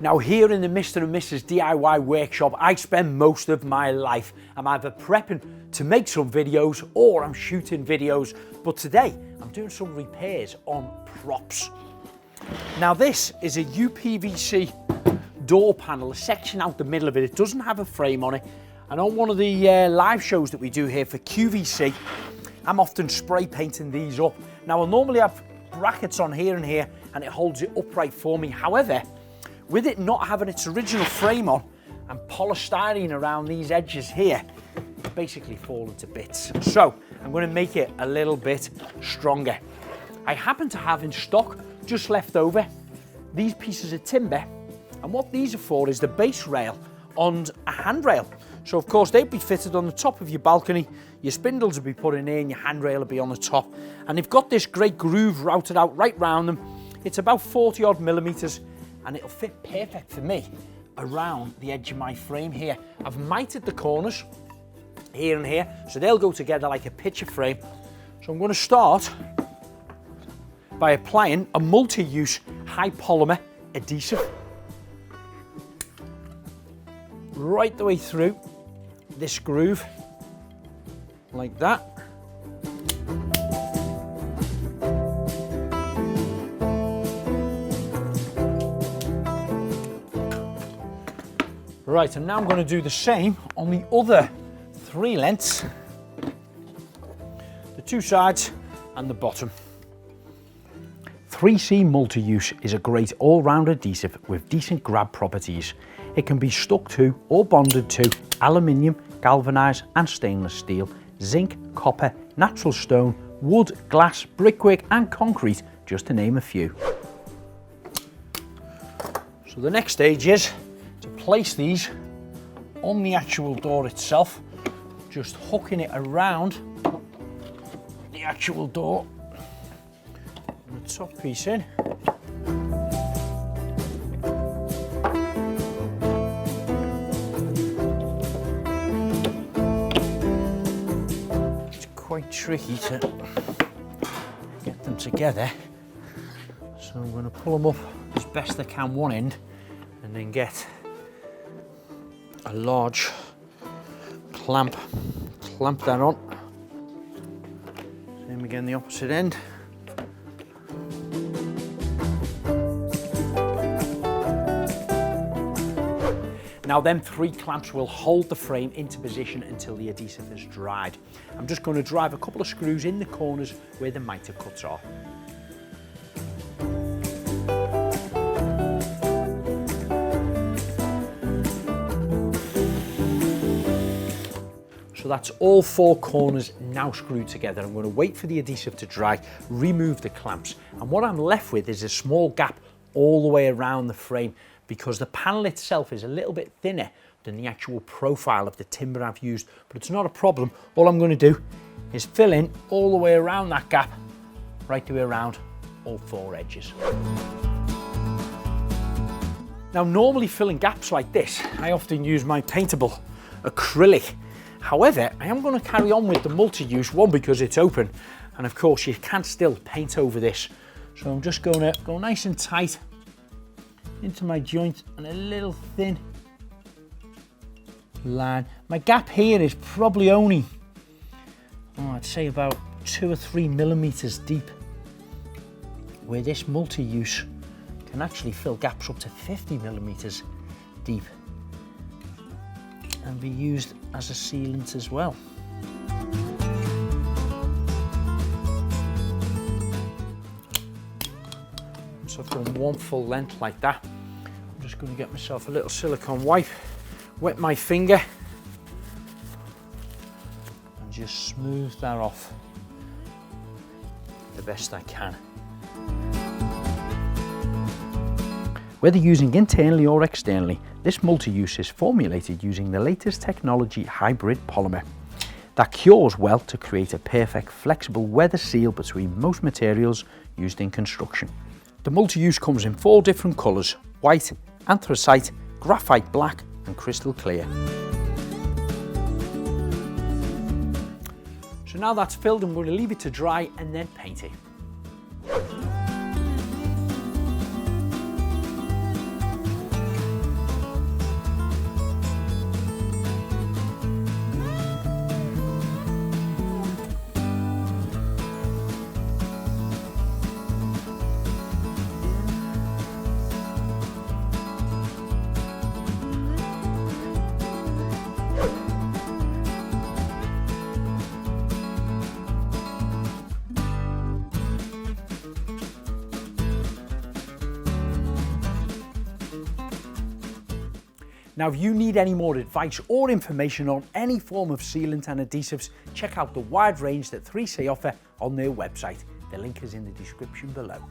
Now here in the Mr. and Mrs. DIY workshop, I spend most of my life. I'm either prepping to make some videos or I'm shooting videos, but today I'm doing some repairs on props. Now this is a UPVC door panel, a section out the middle of it. It doesn't have a frame on it. And on one of the live shows that we do here for QVC, I'm often spray painting these up. Now I'll normally have brackets on here and here and it holds it upright for me. However, with it not having its original frame on and polystyrene around these edges here, it's basically fallen to bits. So I'm going to make it a little bit stronger. I happen to have in stock, just left over, these pieces of timber, and what these are for is the base rail on a handrail. So of course they'd be fitted on the top of your balcony, your spindles would be put in there and your handrail would be on the top. And they've got this great groove routed out right round them. It's about 40 odd millimeters and it'll fit perfect for me around the edge of my frame here. I've mitered the corners here and here, so they'll go together like a picture frame. So I'm going to start by applying a multi-use high polymer adhesive right the way through this groove, like that. Right, and now I'm going to do the same on the other three lengths, the two sides and the bottom. 3C Multi-Use is a great all-round adhesive with decent grab properties. It can be stuck to or bonded to aluminium, galvanised and stainless steel, zinc, copper, natural stone, wood, glass, brickwork and concrete, just to name a few. So the next stage is to place these on the actual door itself, just hooking it around the actual door, and the top piece in. It's quite tricky to get them together, so I'm going to pull them up as best I can one end and then get a large clamp that on. Same again the opposite end. Now them three clamps will hold the frame into position until the adhesive is dried. I'm just going to drive a couple of screws in the corners where the mitre cuts are. So that's all four corners now screwed together. I'm going to wait for the adhesive to dry, remove the clamps, and what I'm left with is a small gap all the way around the frame because the panel itself is a little bit thinner than the actual profile of the timber I've used, but it's not a problem. All I'm going to do is fill in all the way around that gap, right the way around all four edges. Now normally filling gaps like this, I often use my paintable acrylic. However, I am going to carry on with the multi-use one because it's open, and of course you can still paint over this. So I'm just going to go nice and tight into my joint and a little thin line. My gap here is probably only, I'd say about 2 or 3 millimeters deep, where this multi-use can actually fill gaps up to 50 millimeters deep and be used as a sealant as well. So I've done one full length like that. I'm just going to get myself a little silicone wipe, wet my finger and just smooth that off the best I can. Whether using internally or externally, this multi-use is formulated using the latest technology hybrid polymer that cures well to create a perfect flexible weather seal between most materials used in construction. The multi-use comes in 4 different colours: white, anthracite, graphite black and crystal clear. So now that's filled, I'm going to leave it to dry and then paint it. Now, if you need any more advice or information on any form of sealant and adhesives, check out the wide range that 3C offer on their website. The link is in the description below.